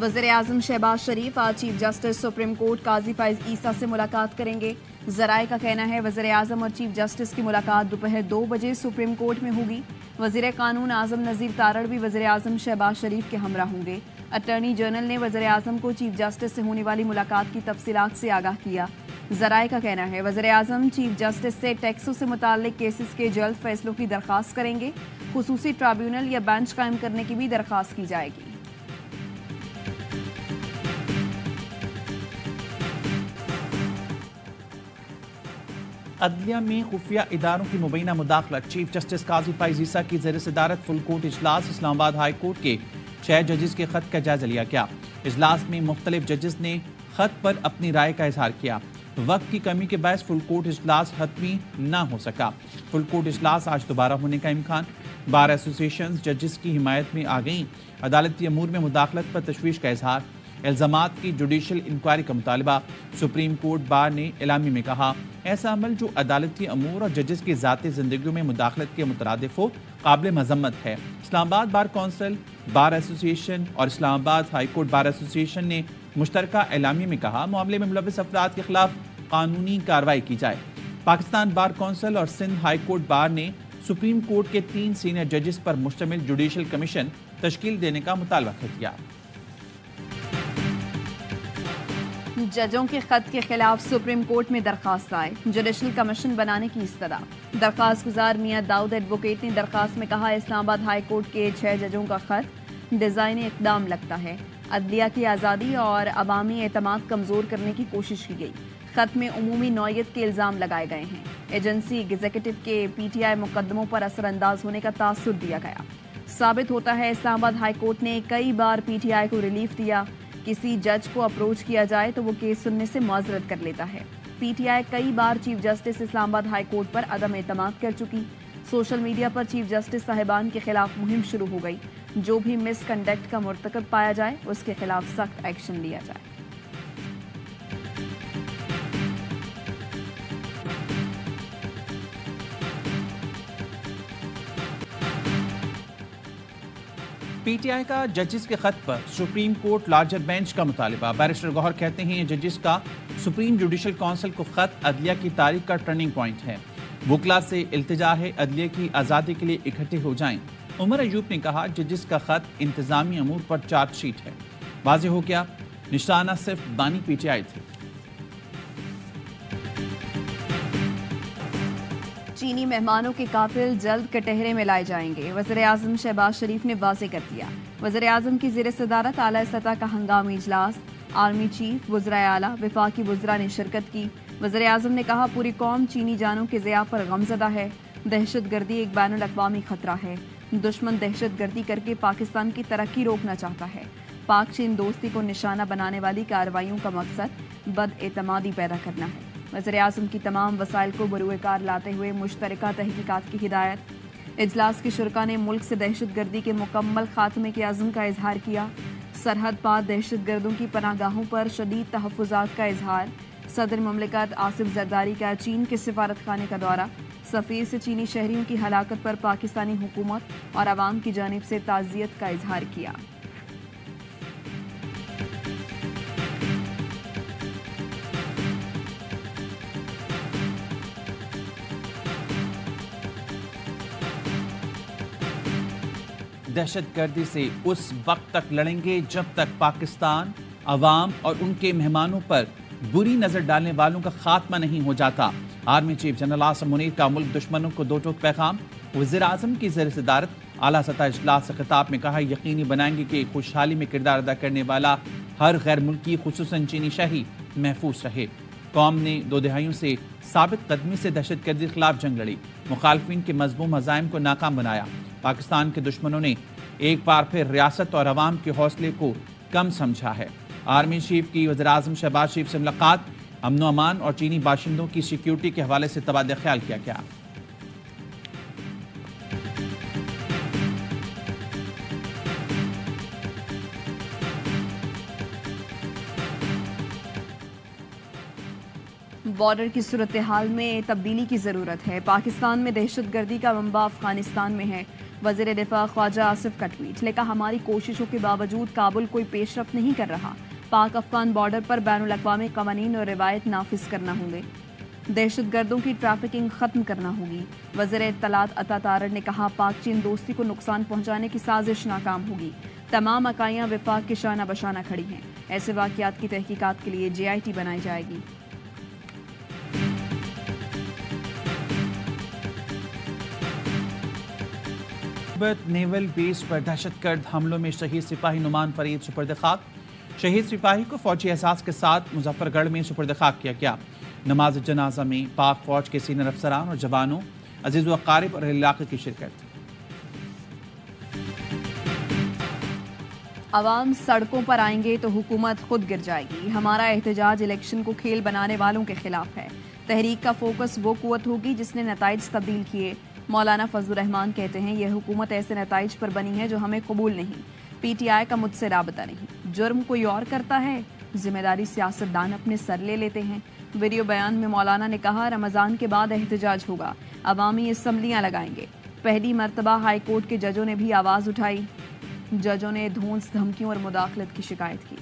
वज़ीर आज़म शहबाज शरीफ आज chief justice supreme court काजी फैज ईसा से मुलाकात करेंगे। ज़राए का कहना है वज़ीर आज़म और चीफ जस्टिस की मुलाकात दोपहर 2 बजे सुप्रीम कोर्ट में होगी। वज़ीर कानून आज़म नज़ीर तारड़ भी वज़ीर आज़म शहबाज शरीफ के हमरा होंगे। अटॉर्नी जनरल ने वज़ीर आज़म को चीफ जस्टिस से होने वाली मुलाकात की तफसीलात से आगाह किया। ज़राए का कहना है वज़ीर आज़म चीफ जस्टिस से टैक्सों से मुताल्लिक केसेस के जल्द फैसलों की दरख्वास्त करेंगे। खुसूसी ट्राइब्यूनल या बेंच कायम करने की भी दरख्वास्त की जाएगी। अदलिया में खुफिया इदारों की मुबैना मुदाखलत। चीफ जस्टिस काजी फैज ईसा की ज़ेर सदारत फुल कोर्ट इजलास इस्लामाबाद हाई कोर्ट के 6 जजेस के खत का जायजा लिया गया। इजलास में मुख्तलिफ जजेस ने खत पर अपनी राय का इजहार किया। वक्त की कमी के बायस फुल कोर्ट इजलास हतमी ना हो सका। फुल कोर्ट इजलास आज दोबारा होने का इम्कान। बार एसोसिएशन जजेस की हिमायत में आ गई। अदालती अमूर में मुदाखलत पर तशवीश का इजहार। इल्ज़ामात की जुडिशल इंक्वायरी का मुतालबा। सुप्रीम कोर्ट बार ने इलामी में कहा ऐसा अमल जो अदालती अमूर और जजेस की ज़ाती ज़िंदगियों में मुदाखलत के मुतरादिफ हो काबिल मजम्मत है। Islamabad bar council, bar association और Islamabad high court bar association ने मुश्तरका इलामी में कहा मामले में मुलव्विस अफराद के खिलाफ कानूनी कार्रवाई की जाए। पाकिस्तान बार कौंसिल और सिंध हाई कोर्ट बार ने सुप्रीम कोर्ट के 3 सीनियर जजेस पर मुश्तमिल जुडिशल कमीशन तश्कील देने का मुतालबा कर दिया। जजों के खत के खिलाफ सुप्रीम कोर्ट में दरखास्त आए। जुडिशल कमीशन बनाने की इस्तदा। दरखास्त गुजार मियां दाऊद एडवोकेट ने दरखास्त में कहा इस्लामाबाद हाई कोर्ट के 6 जजों का खत डिज़ाइन इक़दाम लगता है। अदलिया की आज़ादी और अवामी एतमाद कमज़ोर करने की कोशिश की गई। खत में उमूमी नौयत के इल्ज़ाम लगाए गए हैं। एजेंसी एग्जीक्यूटिव के PTI मुकदमों पर असरअंदाज होने का तासुर दिया गया। साबित होता है इस्लामाबाद हाई कोर्ट ने कई बार PTI को रिलीफ दिया। किसी जज को अप्रोच किया जाए तो वो केस सुनने से माजरत कर लेता है। PTI कई बार chief justice Islamabad high court पर अदम एतमाद कर चुकी। सोशल मीडिया पर चीफ जस्टिस साहिबान के खिलाफ मुहिम शुरू हो गई। जो भी मिसकंडक्ट का मुर्तकब पाया जाए उसके खिलाफ सख्त एक्शन लिया जाए। PTI का जजेस के खत पर सुप्रीम कोर्ट लार्जर बेंच का मुतालिबा। बैरिस्टर गौहर कहते हैं जजेस का सुप्रीम जुडिशल काउंसिल को खत अदलिया की तारीख का टर्निंग पॉइंट है। वकला से इल्तिजा है अदलिया की आज़ादी के लिए इकट्ठे हो जाएं। उमर अयूब ने कहा जजेस का खत इंतजामी अमूर पर चार्जशीट है। वाज़ेह हो गया निशाना सिर्फ बानी PTI थी। चीनी मेहमानों के कातिल जल्द कटहरे में लाए जाएंगे। वज़ीर आज़म शहबाज शरीफ ने वाज़े कर दिया। वज़ीर आज़म की ज़ेर सदारत आला सतह का हंगामी इजलास। आर्मी चीफ, वज़राए आला, वफाकी वज़रा ने शिरकत की। वज़ीर आज़म ने कहा पूरी कौम चीनी जानों के ज़िया पर गमज़दा है। दहशत गर्दी एक बैनुल अक़वामी खतरा है। दुश्मन दहशत गर्दी करके पाकिस्तान की तरक्की रोकना चाहता है। पाक चीन दोस्ती को निशाना बनाने वाली कार्रवाइयों का मकसद बदएतमादी पैदा करना है। वज़ीर आज़म की तमाम वसाइल को बरूए कार लाते हुए मुश्तरका तहकीकात की हिदायत। इजलास के शुरका ने मुल्क से दहशत गर्दी के मुकम्मल खात्मे के अज़्म का इजहार किया। सरहद पार दहशत गर्दों की पनागाहों पर शदीद तहफ़्फ़ुज़ात का इजहार। सदर ममलिकत आसिफ जरदारी का चीन के सिफारत खाने का दौरा। सफ़ीर से चीनी शहरियों की हलाकत पर पाकिस्तानी हुकूमत और आवाम की जानिब से ताज़ियत का इजहार किया। दहशत गर्दी से उस वक्त तक लड़ेंगे जब तक पाकिस्तान, अवाम और उनके मेहमानों पर बुरी नजर डालने वालों का खात्मा नहीं हो जाता। Army chief general Asim Munir का मुल्क दुश्मनों को दो टोक पैगाम। वज़ीर आज़म की ज़ेर सदारत आला सतह इजलास से खिताब में कहा यकीनी बनाएंगे कि खुशहाली में किरदार अदा करने वाला हर गैर मुल्की खुसूसन चीनी शाही महफूज रहे। कौम ने 2 दहाइयों से साबित कदमी से दहशत गर्दी के खिलाफ जंग लड़ी। मुखालफिन के मज़मूम अज़ाइम को नाकाम बनाया। पाकिस्तान के दुश्मनों ने एक बार फिर रियासत और अवाम के हौसले को कम समझा है। आर्मी चीफ की वज़ीर आज़म शहबाज शरीफ से मुलाकात। अमन अमान और चीनी बाशिंदों की सिक्योरिटी के हवाले से तबादला ख्याल किया गया। बॉर्डर की सूरत हाल में तब्दीली की ज़रूरत है। पाकिस्तान में दहशत गर्दी का मंबा अफगानिस्तान में है। वज़ीर दिफा ख्वाजा आसिफ का ट्वीट, लिखा हमारी कोशिशों के बावजूद काबुल कोई पेशरफ्त नहीं कर रहा। पाक अफगान बॉर्डर पर बैनुल-अक़वामी क़वानीन और रिवायत नाफिज करना होंगे। दहशतगर्दों की ट्रैफिकिंग खत्म करना होगी। वज़ीर इत्तलात अता तारड़ ने कहा पाक चीन दोस्ती को नुकसान पहुंचाने की साजिश नाकाम होगी। तमाम इकाइयां विफाक के शाना बशाना खड़ी हैं। ऐसे वाक़यात की तहकीकात के लिए JIT बनाई जाएगी। नेवल बेस पर दहशतगर्द हमलों में शहीद सिपाही नुमान फरीद सुपुर्द खाक। शहीद सिपाही को फौजी एहसास के साथ मुजफ्फरगढ़ में सुपुर्द खाक किया गया। नमाज जनाजा में पाक फौज के सीनियर अफसरान और जवानों, अजीज व अकारिब और इलाके की शिरकत। अवाम सड़कों पर आएंगे तो हुकूमत खुद गिर जाएगी। हमारा एहतजाज इलेक्शन को खेल बनाने वालों के खिलाफ है। तहरीक का फोकस वो कुव्वत होगी जिसने नताइज तब्दील किए। मौलाना फजलुर रहमान कहते हैं यह हुकूमत ऐसे नताइज पर बनी है जो हमें कबूल नहीं। PTI का मुझसे राबता नहीं। जुर्म कोई और करता है, जिम्मेदारी सियासतदान अपने सर ले लेते हैं। वीडियो बयान में मौलाना ने कहा रमज़ान के बाद एहतजाज होगा, अवामी असम्बलियाँ लगाएंगे। पहली मरतबा हाई कोर्ट के जजों ने भी आवाज़ उठाई। जजों ने धौंस, धमकियों और मुदाखलत की शिकायत की।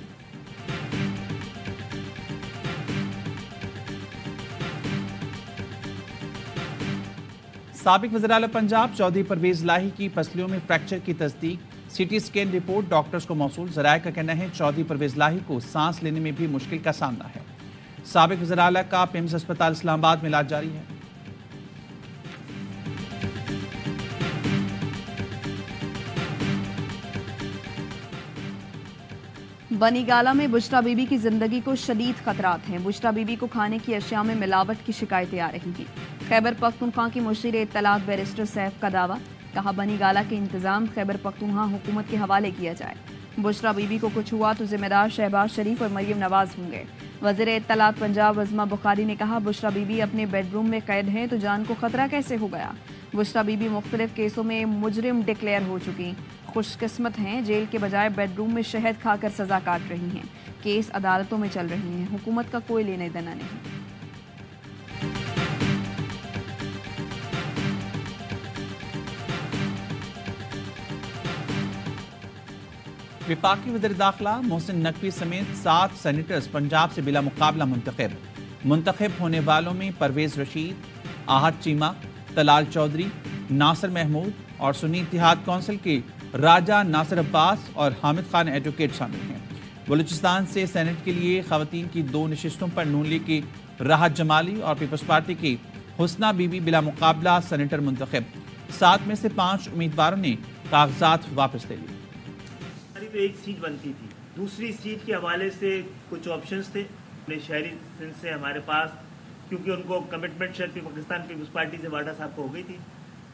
साबिक वज़ीर आला पंजाब चौधरी परवेज लाही की पसलियों में फ्रैक्चर की तस्दीक। CT स्कैन रिपोर्ट डॉक्टर्स को मौसूल। ज़राए का कहना है चौधरी परवेज लाही को सांस लेने में भी मुश्किल का सामना है। साबिक वज़ीर आला का पिम्स अस्पताल इस्लामाबाद में इलाज जारी है। बनीगाला में बुशरा बीबी की जिंदगी को शदीद खतरात हैं। बुशरा बीबी को खाने की अशिया में मिलावट की शिकायतें आ रही हैं। खैबर पख्तूनख्वा की मुशीर इत्तलात बैरिस्टर सैफ का दावा, कहा बनीगाला के इंतजाम खैबर पख्तूनख्वा हुकूमत के हवाले किया जाए। बुशरा बीबी को कुछ हुआ तो जिम्मेदार शहबाज शरीफ और मरियम नवाज होंगे। वज़ीर इत्तलात पंजाब अज़मा बुखारी ने कहा बुशरा बीबी अपने बेडरूम में कैद हैं तो जान को खतरा कैसे हो गया। बुशरा बीबी मुख्तलिफ केसों में मुजरिम डिक्लेयर हो चुकी। खुशकिस्मत हैं जेल के बजाय बेडरूम में शहद खाकर सजा काट रही हैं। केस अदालतों में चल रही हैं। हुकूमत का कोई लेने देना नहीं। विफाकी वज़ीर दाखिला मोहसिन नकवी समेत 7 सेनेटर्स पंजाब से बिला मुकाबला मुंतखब होने वालों में परवेज रशीद, आहद चीमा, तलाल चौधरी, नासिर महमूद और सुन्नी इत्तेहाद कौंसिल के राजा नासिर अब्बास और हामिद खान एडवोकेट शामिल हैं। बलूचिस्तान से सेनेट के लिए खवातीन की 2 नशिस्तों पर नून लीग की राहत जमाली और पीपल्स पार्टी की हुस्ना बीबी बिला मुकाबला सेनेटर मुंतखब। 7 में से 5 उम्मीदवारों ने कागजात वापस ले लिए। तो एक सीट बनती थी, दूसरी सीट के हवाले से कुछ ऑप्शंस थे शहरी सिंध से हमारे पास, क्योंकि उनको कमिटमेंट शायद पाकिस्तान पीपल्स पार्टी से वाडा साहब को हो गई थी,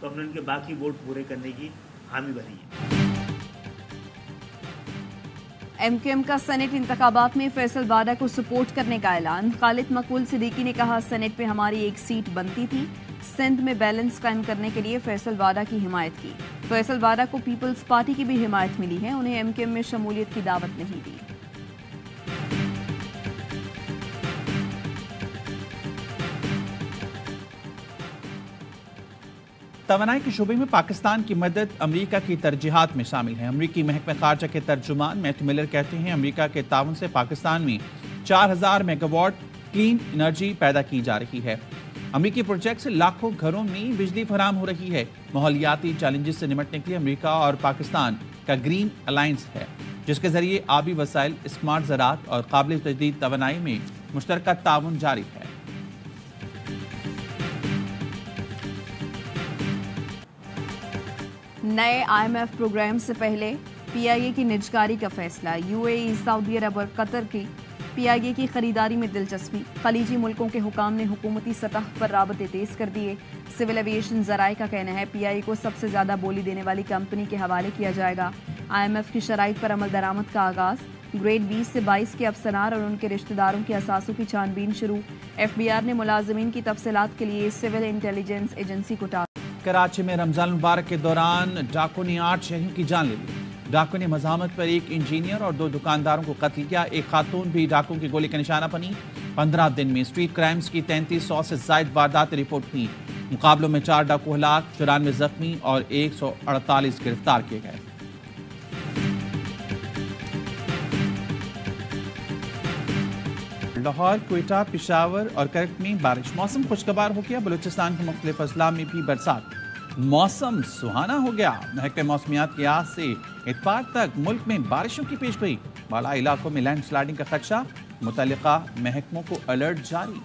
तो हमने उनके बाकी वोट पूरे करने की हामी भरी है। MKM का सेनेट इंतखाबात में फैसल वाडा को सपोर्ट करने का ऐलान। खालिद मकबूल सिद्दीकी ने कहा सेनेट पे हमारी एक सीट बनती थी, सिंध में बैलेंस कायम करने के लिए फैसल वाडा की हिमायत की। फैसल वाडा को पीपल्स पार्टी की भी हिमायत मिली है, उन्हें MKM में शमूलियत की दावत नहीं दी। तवानाई के शोबे में पाकिस्तान की मदद अमरीका की तरजीहात में शामिल है। अमरीकी महकमा खारजा के तर्जुमान मैथ्यू मिलर कहते हैं अमरीका के ताउन से पाकिस्तान में 4000 मेगावाट क्लीन एनर्जी पैदा की जा रही है। अमरीकी प्रोजेक्ट से लाखों घरों में बिजली फराहम हो रही है। माहौलियाती चैलेंजेस से निपटने के लिए अमरीका और पाकिस्तान का ग्रीन अलायंस है, जिसके जरिए आबी वसाइल, स्मार्ट ज़राअत और काबिल तजदीद तवानाई में मुश्तरका ताउन जारी है। नए IMF प्रोग्राम से पहले PIA की निजकारी का फैसला। UAE, सऊदी अरब और कतर की PIA की खरीदारी में दिलचस्पी। खलीजी मुल्कों के हुकाम ने हुकूमती सतह पर राबते तेज कर दिए। सिविल एविएशन ज़राए का कहना है PIA को सबसे ज़्यादा बोली देने वाली कंपनी के हवाले किया जाएगा। IMF की शराइत पर अमल दरामद का आगाज़। ग्रेड 20 से 22 के अफसरान और उनके रिश्तेदारों के असासों की छानबीन शुरू। FBR ने मुलाजिमीन की तफसीलात के लिए सिविल इंटेलिजेंस एजेंसी को टाला। कराची में रमजान मुबारक के दौरान डाकुओं ने 8 शहरियों की जान ले ली। ڈاکو نے مزاحمت پر ایک انجینئر اور 2 دکانداروں کو قتل کیا. ایک خاتون بھی ڈاکو کے گولے کا نشانہ بنی. 15 دن میں اسٹریٹ کرائمز کی 3300 سے زائد وارداتیں رپورٹ ہوئی. مقابلوں میں 4 ڈاکو ہلاک، 94 زخمی اور 148 گرفتار کیے گئے. لاہور، کوئٹہ، پشاور اور کرک میں بارش. موسم خوشگوار ہو گیا. بلوچستان کے مختلف اضلاع میں بھی برسات. موسم سہانا ہو گیا. محکمہ موسمیات کے آج سے اتوار تک ملک میں بارشوں کی پیش گوئی. بالا علاقوں میں لینڈ سلائیڈنگ کا خدشہ. متعلقہ محکموں کو الرٹ جاری.